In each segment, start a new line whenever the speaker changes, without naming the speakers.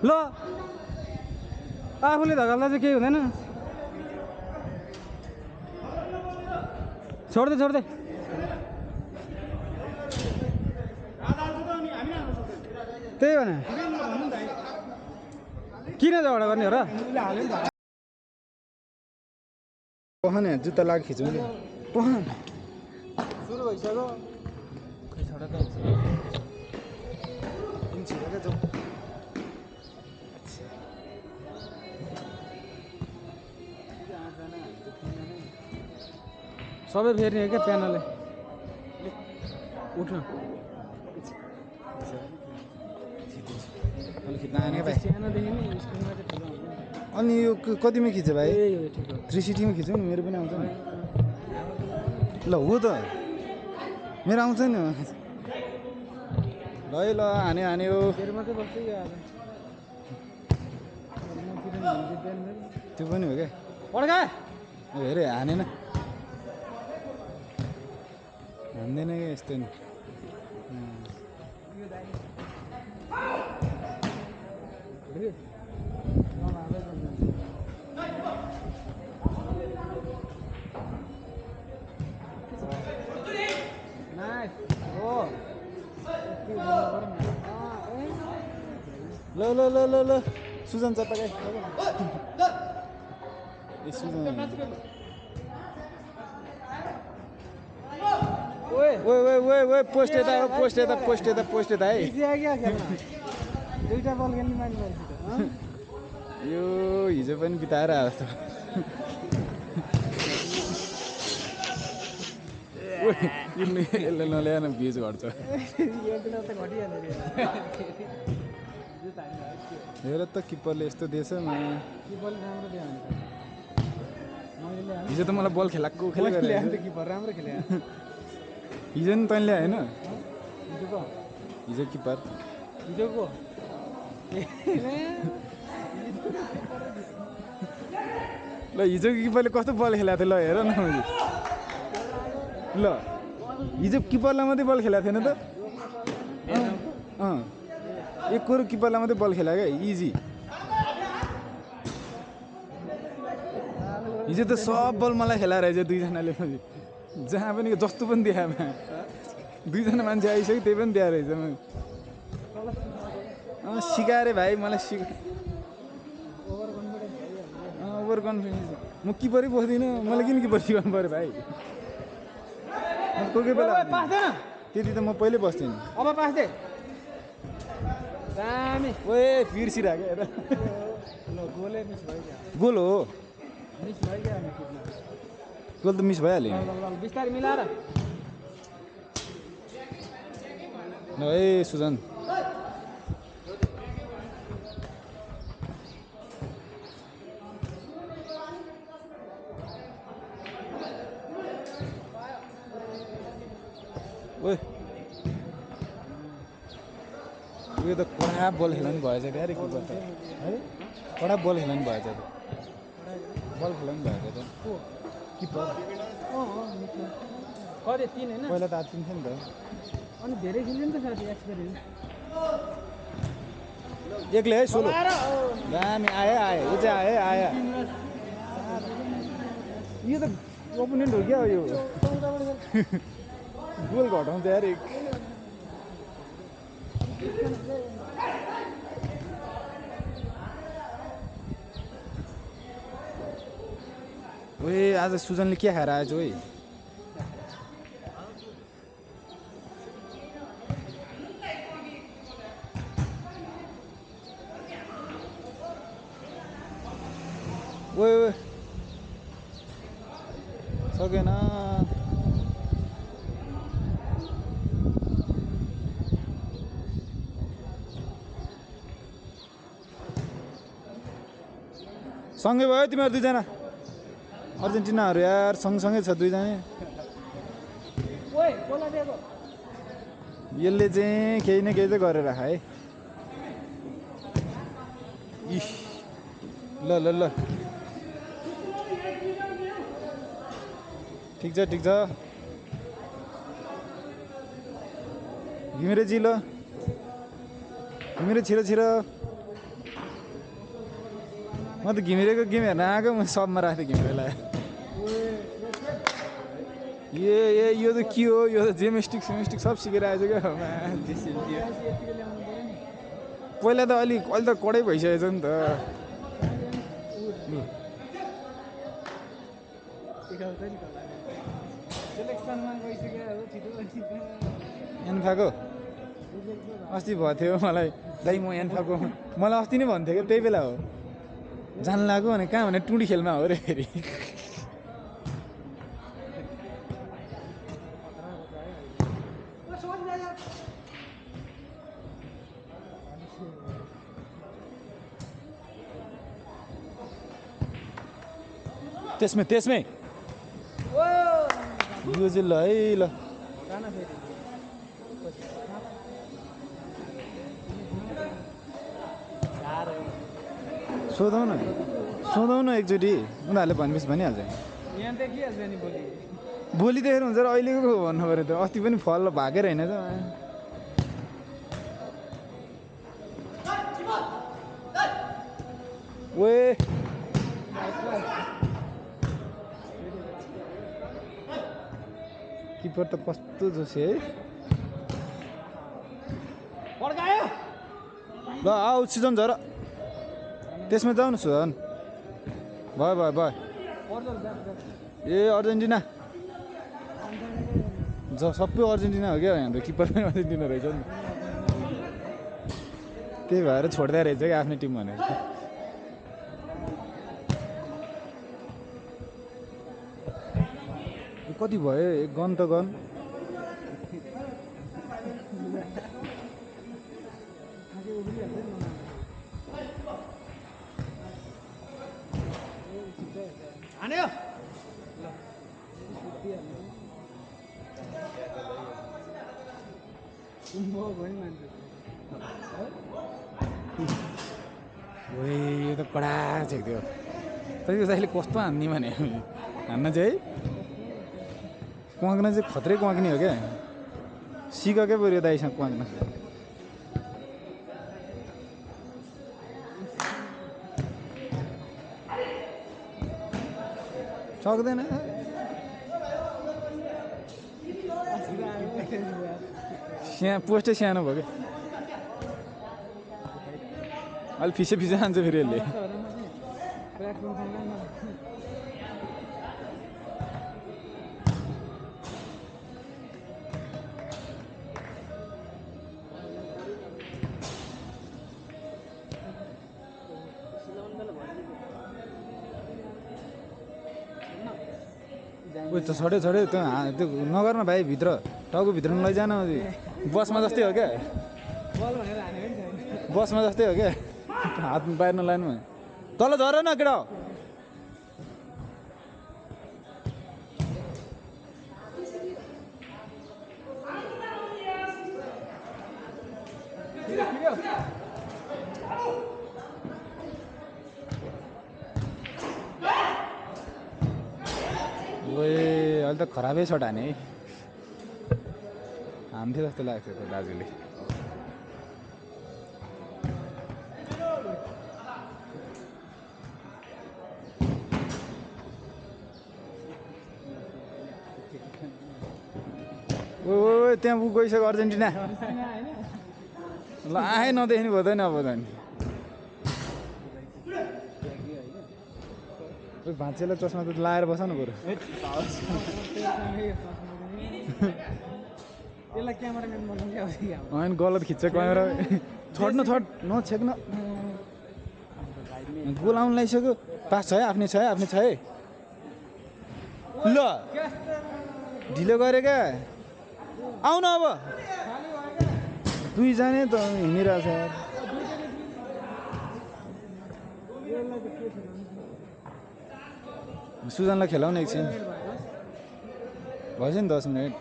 ल आफूले धकाल्दा चाहिँ केही हुँदैन छोड्दै छोड्दै त्यही भने किन झगडा गर्ने हो र
पहने जुत्ता लाग खिचौँ कि पहन
सुरु भइसक्यो खै छोडा त
छिटोकै जाउँ
सबै फेर्ने हो क्या प्यानलले उठ्न सानोदेखि नै स्क्रिनमा चाहिँ ठुलो हुन्छ
अनि यो कतिमा खिच्यो भाइ
ए यो ठिक हो
360 मा खिचौँ नि मेरो पनि आउँछ नि ल हो त मेरो आउँछ नि ल है ल हाने हान्यो
तेरो मात्रै बस्छ यो आज
त्यो पनि हो क्या
पड्का
हेरे हानेन हान्दैन क्या यस्तो नि ल ल ल ल ल सुजन चत्ताकाई ए सुजन
ओए
ओए ओए ओए ओए पोस्ट यता हो पोस्ट यता पोस्ट यता पोस्ट यता है
दुईटा बल खेल्ने मान्छे
यो हिजो पनि बिताएर आएको छ यसले नल्याएन भ्युज घट्छ हेर त किप्परले यस्तो दिएछ हिजो त मलाई बल खेलाएको खेलेको
राम्रो खेले
हिजो नि तैँले ल्याए होइन हिजो किप्पर
हिजोको
ल हिजो किप्परले कस्तो बल खेलाएको थियो ल हेर न ल हिजो किप्परलाई मात्रै बल खेलाएको थिएन त एक कोर किप्परलाई मात्रै बल खेलायो क्या इजी हिजो त सब बल मलाई खेलाएर रहेछ दुईजनाले जहाँ पनि जस्तो पनि देखाएँ दुईजना मान्छे आइसक्यो त्यही पनि दिएर रहेछ सिकाएँ भाइ मलाई ओभर कन्फिडेन्स म किपरै बस्दिनँ मलाई किन किपर सिकाउनु पऱ्यो भाइ कोही बेला त्यति त म पहिल्यै बस्थेँ नि
अब पास दे दामी
ओए बिर्सिरहेको हेर
गोलै मिस भइगयो
गोल हो
मिस भइगयो हामी कुद्न
गोल त मिस भइहाल्यो
बिस्तारै मिलाएर
ल है सुजन ओए यो त कडा बल खेलाउनु भएछ क्या रे किपर त है कडा बल खेलाउनु भएछ त बल खेलाउनु भएछ त किपर
कति 3 हैन
पहिला त आत्तिन्थ्यो नि त
अनि धेरै खेल्यो नि त साथी एक्सपिरियन्स
एक्लै है सोलो दामी आयो आयो यो चाहिँ आयो आयो यो त ओपोनेन्ट हो क्या यो गोल घटाउँछ यार ओए आज सुजनले के खाएर आएछ ओइ ओए ओए सकेन सँगै भयो तिमीहरू दुईजना अर्जेन्टिनाहरू यार सँगसँगै छ दुईजना यसले चाहिँ केही न केही चाहिँ गरेर राख है इस ल ल ल ठिक छ घिमिरे जी ल घिमिरे छिरो म त घिमिरेको गेम हेर्न आएको म सबमा राख्थेँ घिमिरेलाई यो त के हो यो त जेमेस्टिक सेमेस्टिक सब सिकेर आएछ क्या
यतिकै ल्याउनु पऱ्यो नि
पहिला त अहिले त कडै भइसकेछ नि त
सिकाउँछ नि सेलेक्सनमा गइसक्यो हो छिटो
एन्फाको अस्ति भएको थियो मलाई दाइ म एन्फाको मलाई अस्ति नै भन्थ्यो क्या त्यही बेला हो जान लाग्यो भने कहाँ भने टुडी खेलमा हो रे फेरि त्यसमै यो चाहिँ ल है ल सोधौँ न एकचोटि उनीहरूले भनेपछि भनिहाल्छ
यहाँ देखिहाल्छ नि भोलि
भोलि देखेर हुन्छ र अहिलेको भन्नु पऱ्यो त अस्ति पनि फल भागेर होइन त ओए किपर त कस्तो जोसी है ल आऊ सिजन झर त्यसमा जाऊ न सुजन भयो ए अर्जेन्टिना सबै अर्जेन्टिना हो क्या हाम्रो किपर पनि अर्जेन्टिना रहेछ नि त्यही भएर छोड्दै रहेछ क्या आफ्नै टिम भनेर कति भयो एक गन त गन यो त कडा छेक्थ्यो तैँको दाइले कस्तो हान्ने भने हान्न चाहिँ है क्वाक्न चाहिँ खत्रै क्वाक्ने हो क्या सिक क्या पऱ्यो दाइसँग क्वाक्न सक्दैन पोस्टै सानो भयो क्या अहिले फिसे हान्छ फेरि यसले उयो त छड्यो त्यो नगर न भाइ भित्र टाउकोभित्र लैजान बसमा जस्तै हो क्या बसमा जस्तै हो क्या हात बाहिर नलानु तल झर न केटा अहिले त खराबै सट हाने है हान्थ्यो जस्तो लाग्छ त दाजुले ओ त्यहाँ गइसक्यो अर्जेन्टिना ल आए नदेख्ने भयो त नि अब त नि भाँचेलाई चस्मा त लाएर बस न बरु होइन गलत खिच्छ क्यामेरा छोड्नु नछेक्न गोल आउनु लागिसक्यो पास छ है आफ्नै छ है ल ढिलो गरे क्या आउन अब दुईजना त हिँडिरहेछ सुजनलाई खेलाउने एकछिन भएछ नि 10 मिनट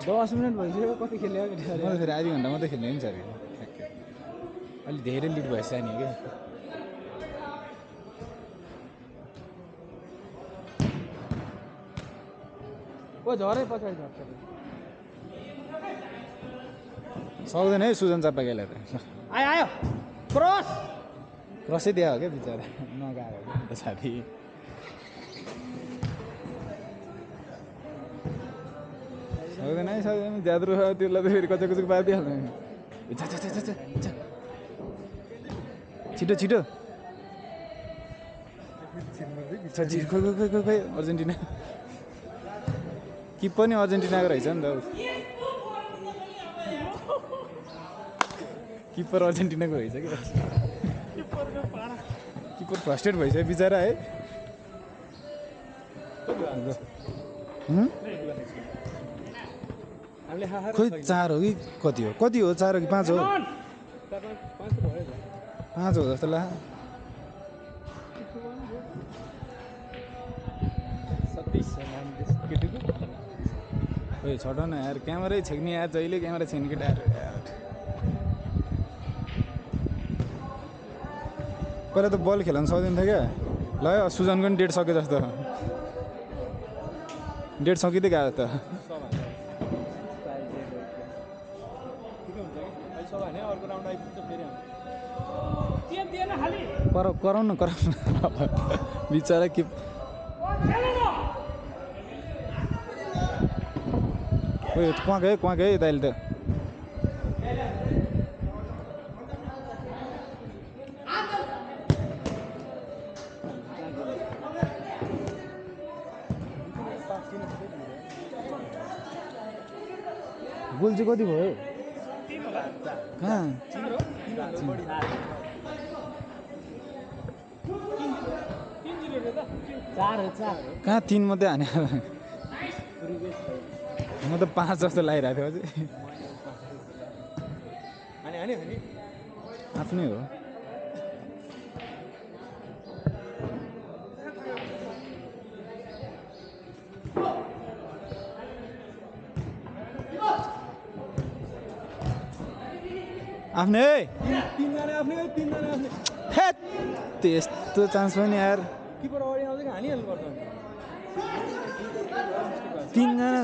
भइसक्यो कति खेल्यो
म त फेरि आधी घन्टा मात्रै खेल्ने नि सर अलिक धेरै लिड भएछ नि क्या
ओ झरै पछाडि झर्छ
सक्दैन है सुजन चाप्पा गेले त
आयो क्रस
क्रसै दिएको हो क्या बिचरा नगएको क्या साथी सक्दैन है सक्दैन ज्यादा त्यसलाई त फेरि कचक कचक पारिदिइहाल्नु छिटो छिटो खोइ अर्जेन्टिना किपर नि अर्जेन्टिनाको रहेछ नि त किपर अर्जेन्टिनाको रहेछ कि किपर फ्रस्ट्रेट भइसक्यो बिचरा है खोइ 4 हो कि कति हो 4 हो कि 5 हो 5 हो जस्तो लाग्यो खोइ छोड न यार क्यामेरै छेक्ने यार जहिले क्यामेरा छैन केटा पहिला त बल खेल्न सक्दैन थियो क्या ल सुजनको पनि डेट सक्यो जस्तो डेट सकिँदै गयो त कराउनु बिचरा के क्वाँ गयो दाइले त गोल चाहिँ कति भयो कहाँ कहाँ 3 मात्रै हाने म त 5 जस्तो लागिरहेको थियो अझै आफ्नै हो आफ्नै त्यस्तो चान्स पनि यार
किपर अगाडि आउँछ कि हानिहाल्नु पर्छ
3 जना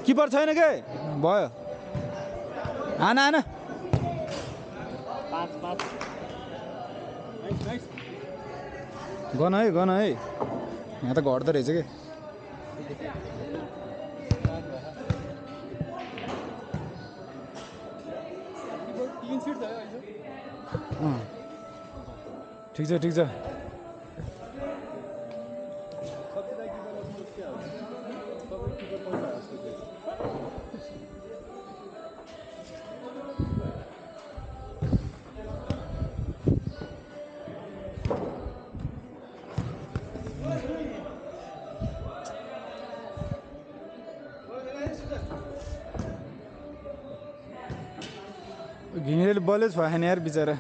किपर छैन के भयो आना गन है यहाँ त घट्दो रहेछ के ठिक छ घिमिरेले बलै छोएन यार बिचरा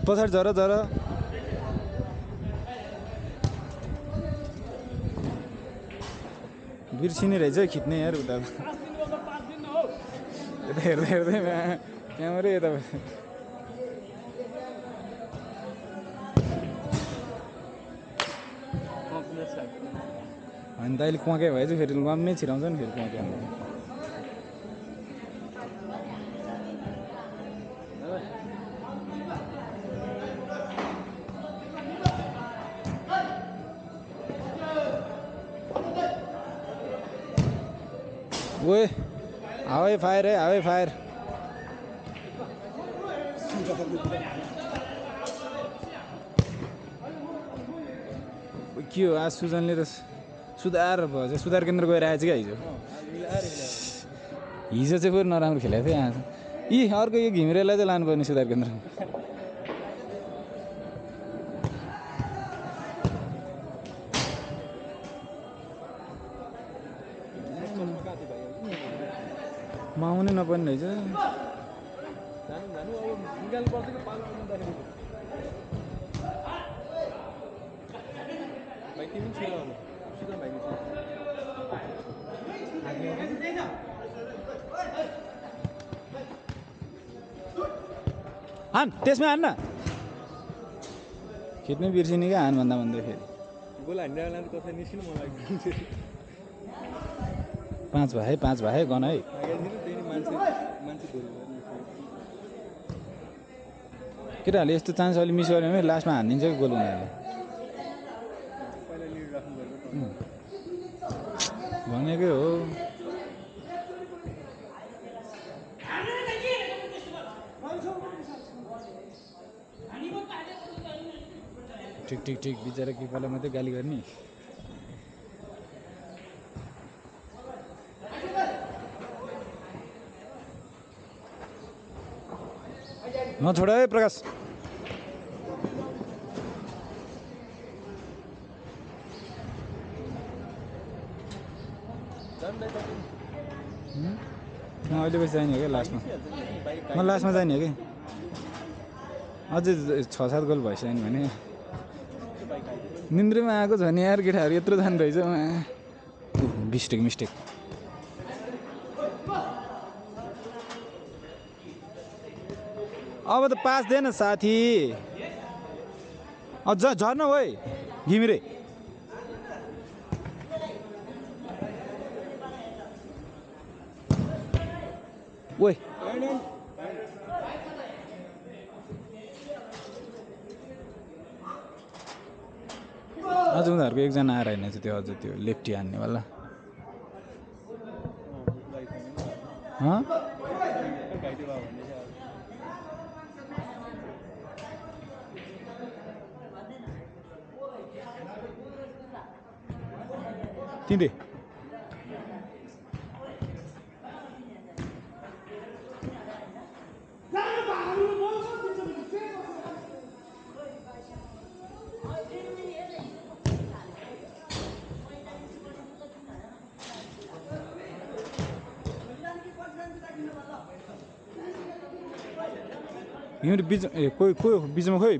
पछाडि झर बिर्सिने रहेछ खिच्ने यार उता हेर्दै क्यामेरै यता अनि त अहिले क्वाकै भए चाहिँ फेरि लम्मै छिराउँछ नि फेरि क्वाकै ओए हावै फायर के हो आज सुजनले त सुधार भयो सुधार केन्द्र गएर आएछ क्या हिजो चाहिँ फेरि नराम्रो खेलेको थियो आज अर्को यो घिमिरेलाई चाहिँ लानुपर्ने सुधार केन्द्र आउनै नपर्ने रहेछ हान त्यसमै हान्न खिच्नै बिर्सिने क्या हान भन्दा भन्दै फेरि
गोल हान्ने बेला त कसै निस्किनु मन लाग्दैन
5 भयो गन है
आइदिनु त्यही मान्छे धुल
केटाहरूले यस्तो चान्स अलि मिस गर्यो भने लास्टमा हानिदिन्छ कि गोल उनीहरूले
पहिला लिड राख्नु पर्छ
भनेकै हो ठिक बिचरा किपरलाई मात्रै गाली गर्ने नछोड है प्रकाश अहिले पछि जाने हो क्या लास्टमा म लास्टमा जाने हो कि अझै 6-7 गोल भइसक्यो नि भने निन्द्रेमा आएको छ नि यार केटाहरू यत्रो जानु रहेछ मिस्टेक अब त पास दे न साथी अझ झर्न हो घिमिरे ओइ अझ उनीहरूको एकजना आएर होइन त्यो अझ त्यो लेफ्टी हान्नेवाला तिनले हिँड बिच ए कोही बिचमा खोइ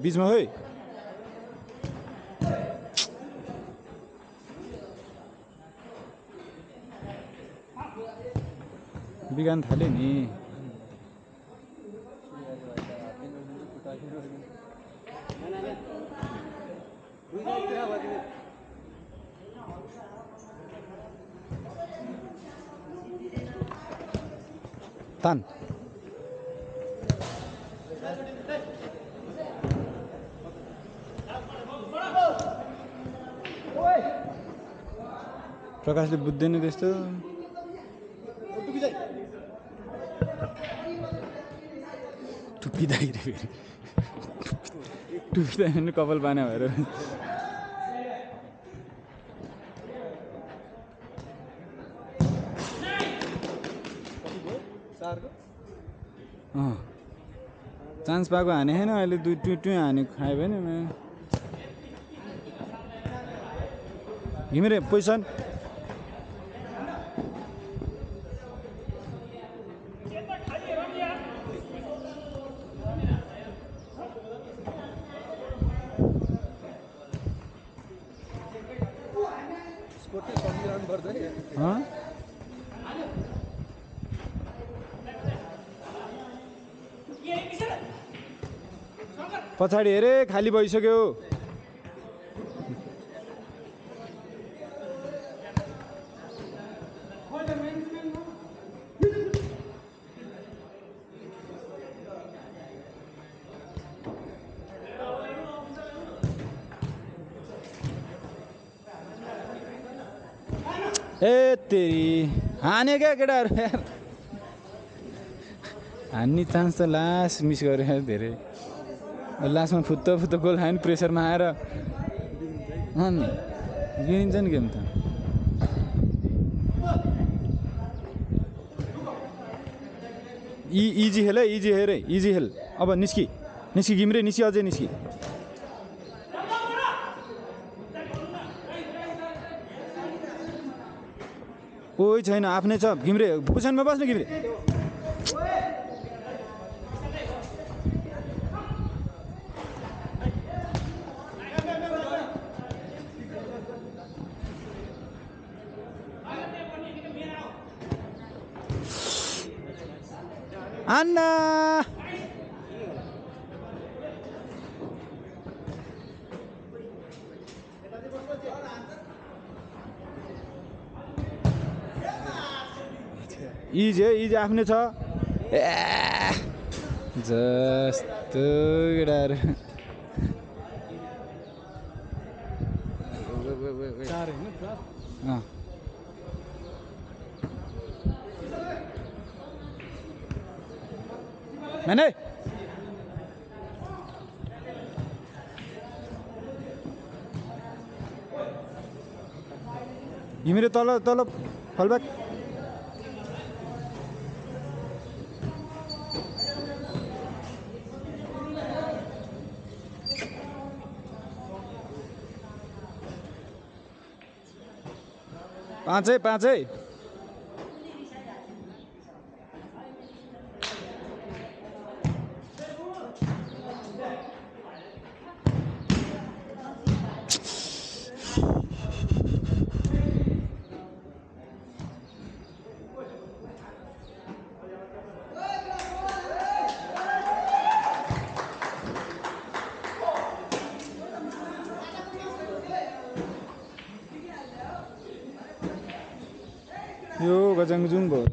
बिगान थाल्यो नि तान प्रकाशले बुझ्दैन त्यस्तो टुपिँदाखेरि फेरि टुपिँदाखेरि कपाल बाना भएर चान्स पाएको हाने छैन अहिले 2 हाने खायो भने घिमिरे पोजिसन पछाडि हेरे खाली भइसक्यो ए तेरी हाने क्या केटाहरू यार हान्ने चान्स त लास्ट मिस गऱ्यो धेरै लास्टमा फुत्त गोल खायो नि प्रेसरमा आएर अनि गिनिन्छ नि गेम त इजी खेल है इजी खेल अब निस्की घिम्रे निस्की अझै निस्की कोही छैन आफ्नै छ घिम्रे पोजिसनमा बस्नु घिम्रे अन्ना इज है इज आफ्नै छ ए जस्तो केटाहरू
चार होइन चार
अँ मैंने घिमिरे तल तल फलब्याक 5 है 5 है यो गजङजुङ भयो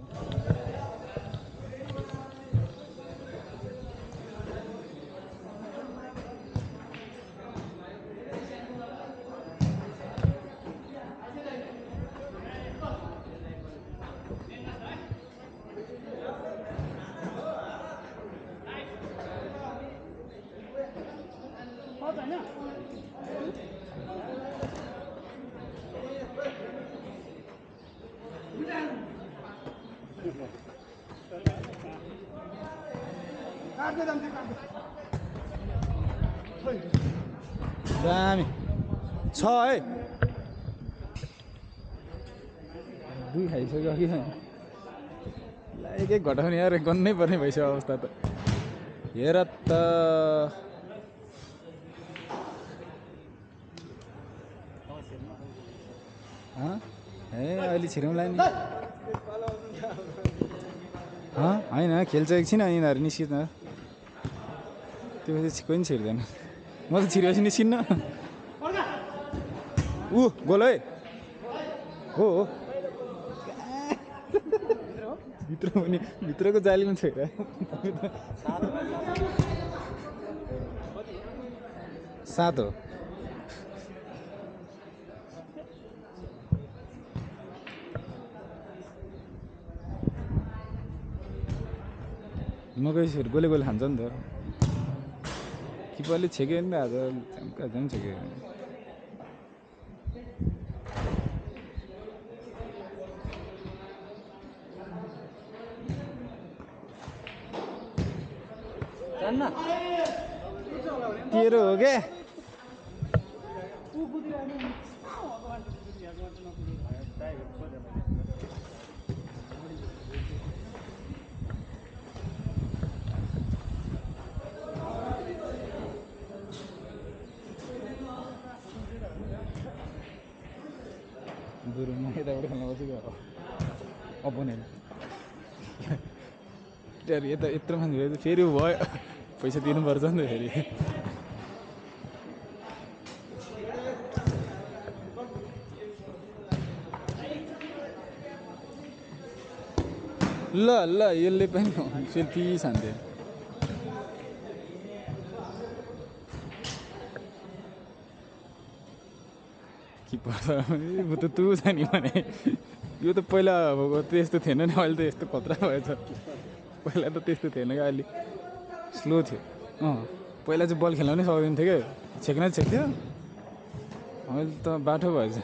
दामी छ है दुई खाइसक्यो कि एक घटाउने यार गन्नै पर्ने भइसक्यो अवस्था त हेर त ए अहिले छिराउँला नि होइन खेल्छ एकछिन अनि यिनीहरू निस्किँदैन त्यो पछि कोही पनि छिर्दैन म त छिरेपछि निस्किन्न गोल है हो भित्र पनि भित्रको जालीमा छैन सात हो म गएपछि गोले गोले खान्छ नि त किपरले छेक्यो नि त आज झन् छेक्यो तेरो हो क्या दुरुमा यताबाट खेल्न बसेको अपोनेन्ट यता यत्रो मान्छे फेरि भयो पैसा दिनुपर्छ नि त फेरि ल ल यसले पनि सेल्फी छान्थ्यो किपर म त तु छ नि भने यो त पहिला अब त्यस्तो थिएन नि अहिले त यस्तो खतरा भएछ पहिला त त्यस्तो थिएन क्या अहिले स्लो थियो पहिला चाहिँ बल खेल्न पनि सक्दैन थियो क्या छेक्न छेक्थ्यो अहिले त बाठो भएछ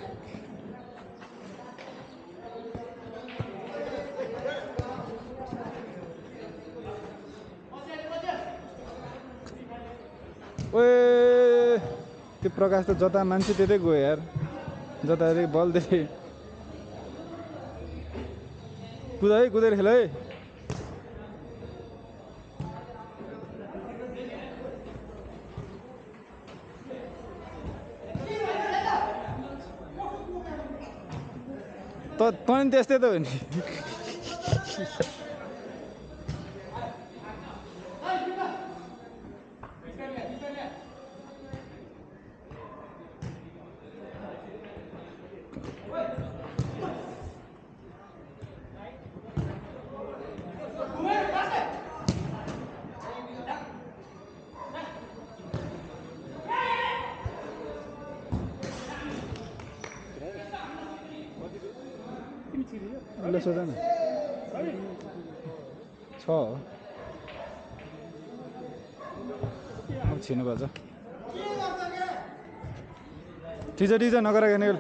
ओए त्यो प्रकाश त जता मान्छे त्यतै गयो यार जता बल देखे कुदा है कुदेर खेल है त पनि त्यस्तै त हो नि उसले सोध न छ अब छिर्नुपर्छ ठिक छ नगर निकल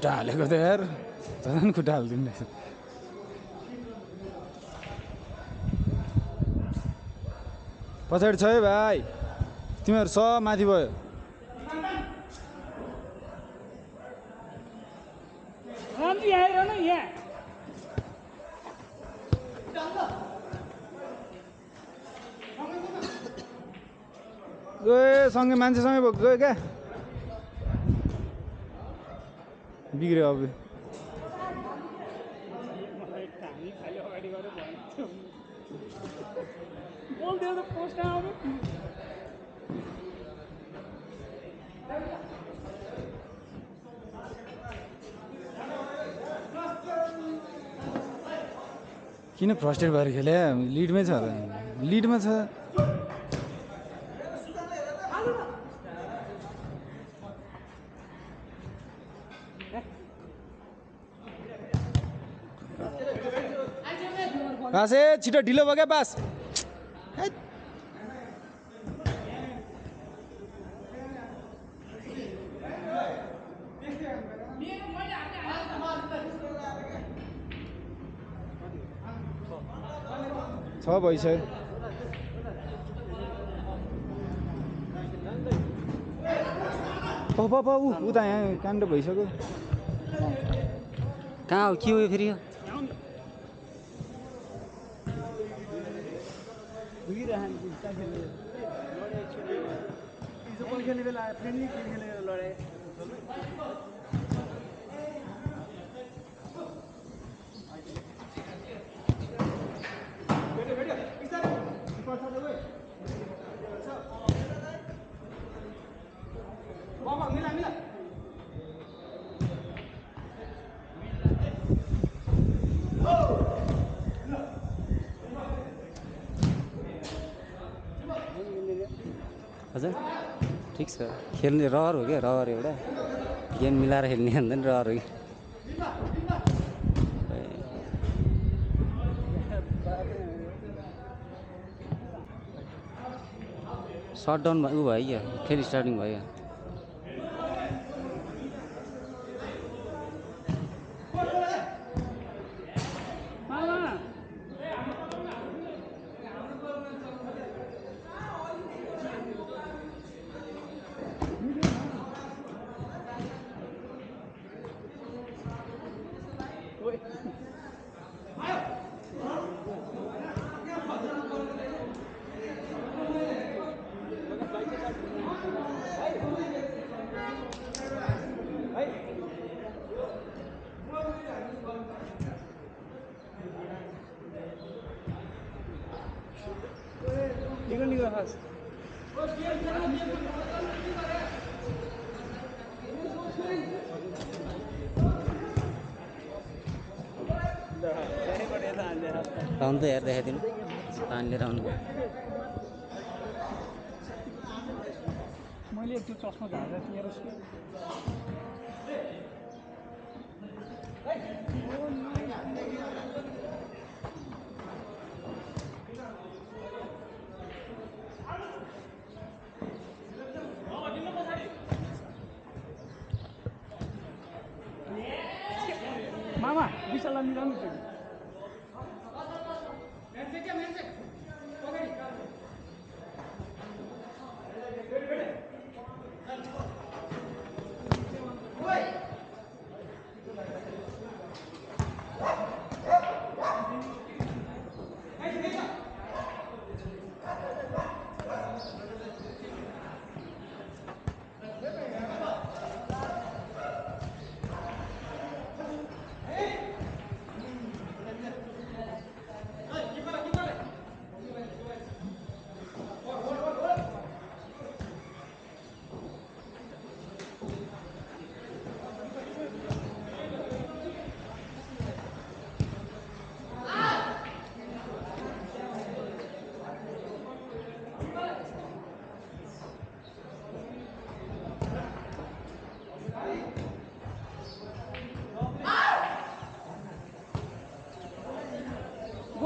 खुट्टा हालेको त यार झन् खुट्टा हालिदिनु रहेछ पछाडि छ है भाइ तिमीहरू सब माथि भयो गए सँगै मान्छेसँगै गयो क्या बिग्रियो अब किन फ्रस्ट्रेट भएर खेले लिडमै छ लिडमा छ पास छिटो ढिलो भयो क्या पास छ भइसक्यो उता यहाँ काण्ड भइसक्यो
कहाँ हो के हो फेरि यो
खेल्ने बेला फ्रेन्डली खेलेर लडाएँ
हजुर ठिक छ खेल्ने रहर हो क्या रहर एउटा गेम मिलाएर खेल्ने भन्दा नि रहर हो कि सटडाउन ऊ भयो क्या फेरि स्टार्टिङ भयो आउनु त हेर देखाइदिनु तान लिएर आउनु
मैले त्यो चस्मा झार्दा मेरो मामा विशाललाई मिलाउनु थियो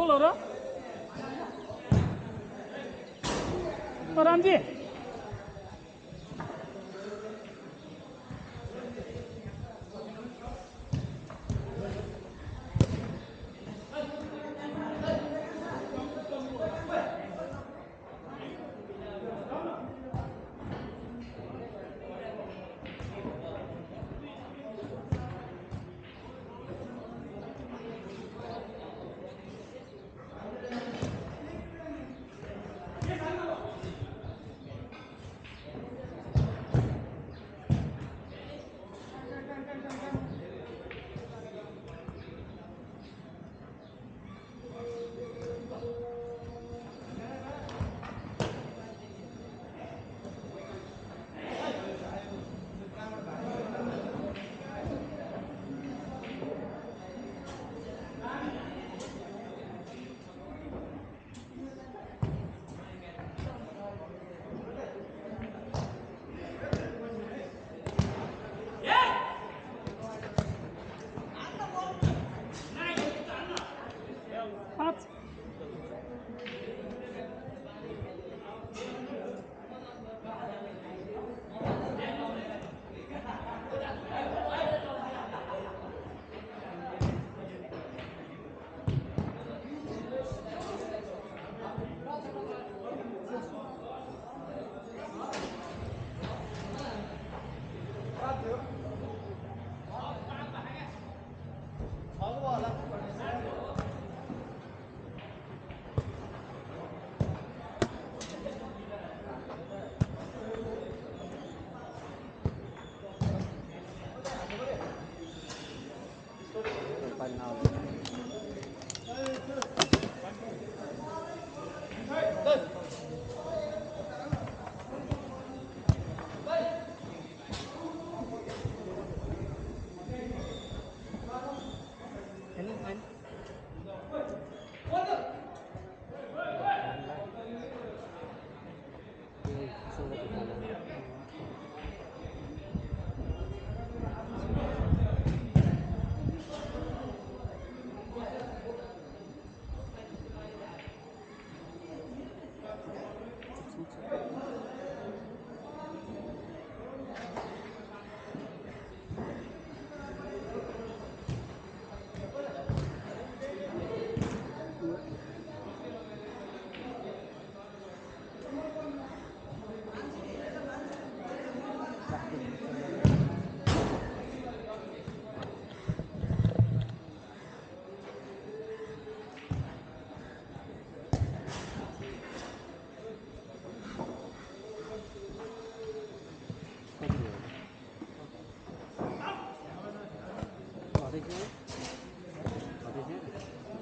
गोल हो र रामजी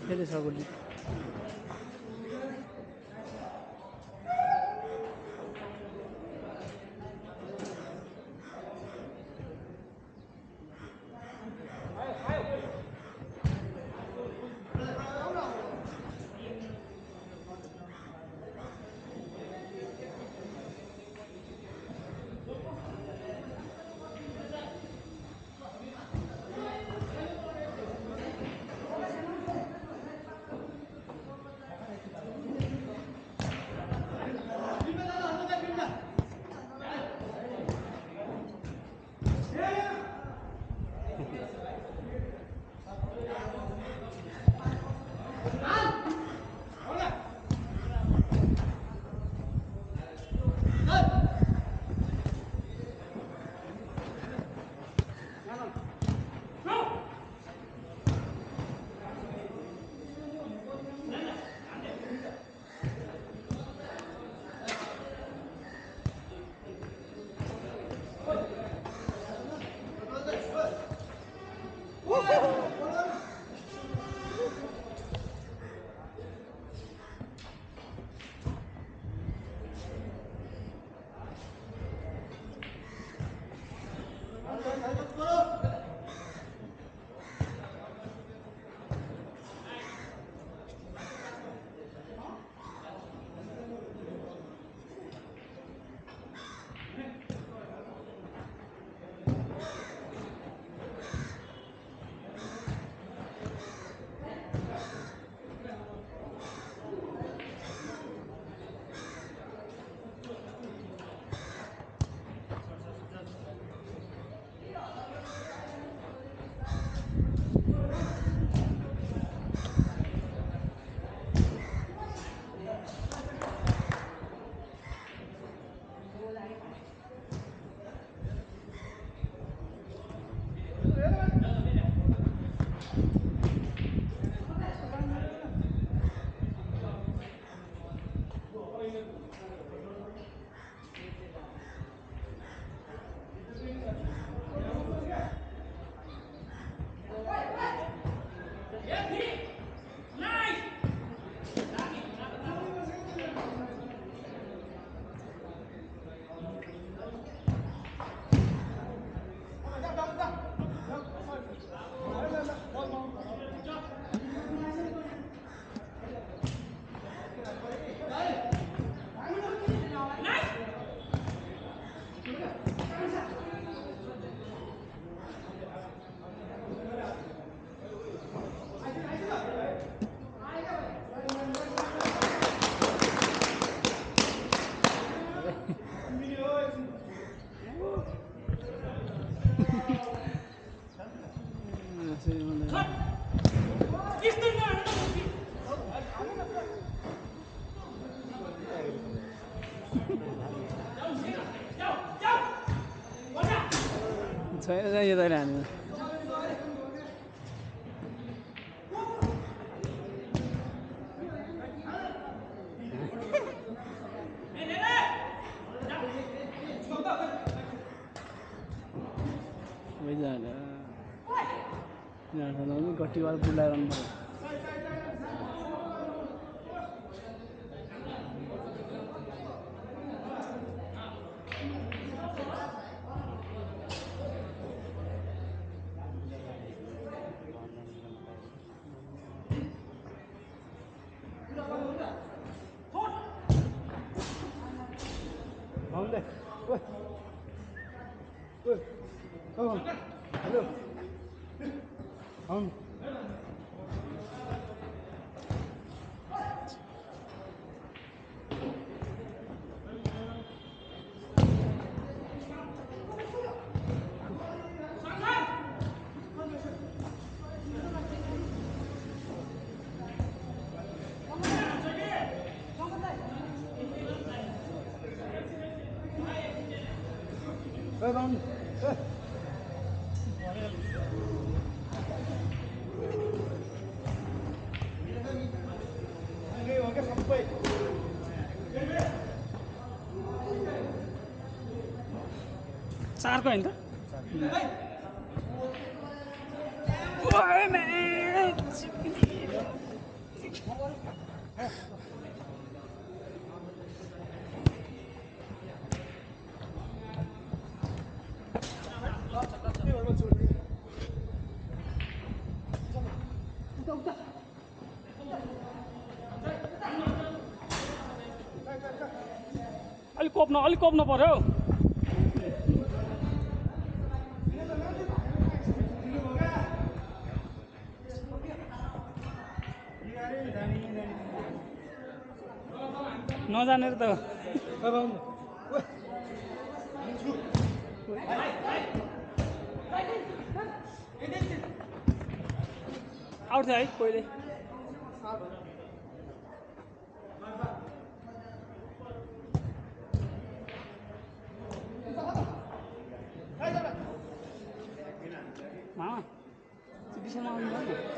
खेल्दैछ गोली
छैन चाहिँ यता हान्नु गट्टीवाल बुलाइरहनु पर्यो चारको होइन त अलिक कोप्नु पर्यो नजाने त आउट थियो है पहिले मामा विषयमा आउनु भयो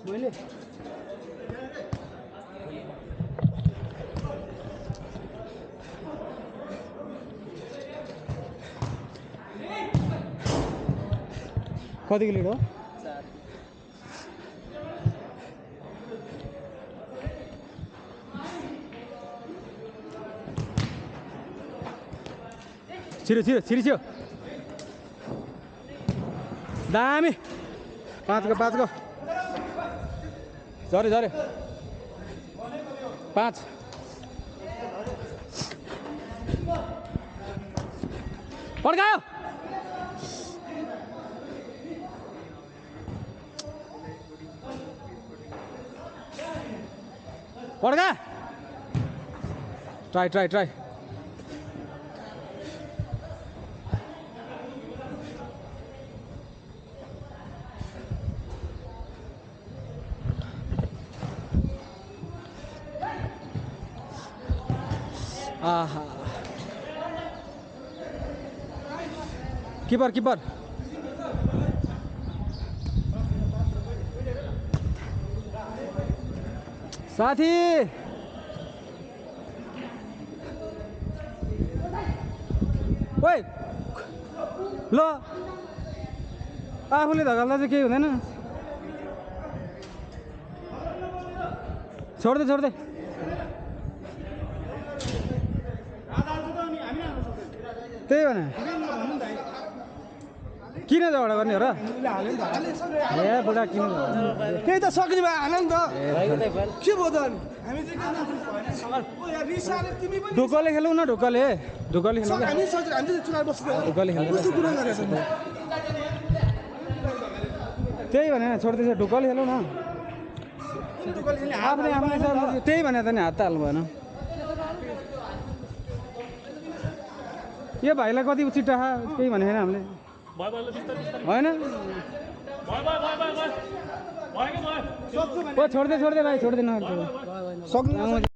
मैले कतिको लिड हो
छिरो छिरो छिरी छियो दामी 5 को झऱ्यो 5 पड्कायो पड्का ट्राई आहा किपर साथी ओइ ल आफूले धकाल्दा चाहिँ केही हुँदैन छोड्दै त्यही भने किन झगडा गर्ने हो र ए बुढा किन
त्यही त सक्ने भए हाल नि त के भयो त हामी चाहिँ तिमी पनि
ढुक्कले खेलौँ न ढुक्कले खेलौँ
हामी सोचेर हामी चाहिँ चुनाव बस्दै
ढुक्कले खेलौँ
कुरा गरेछ
त्यही भने छोड्दैछ ढुक्कले खेलौँ न आफूले त्यही भने त नि हात त हाल्नु भएन यो भाइलाई कति चिट्टा केही भनेको छैन हामीले होइन छोड्दै भाइ छोड्दैन सक्नु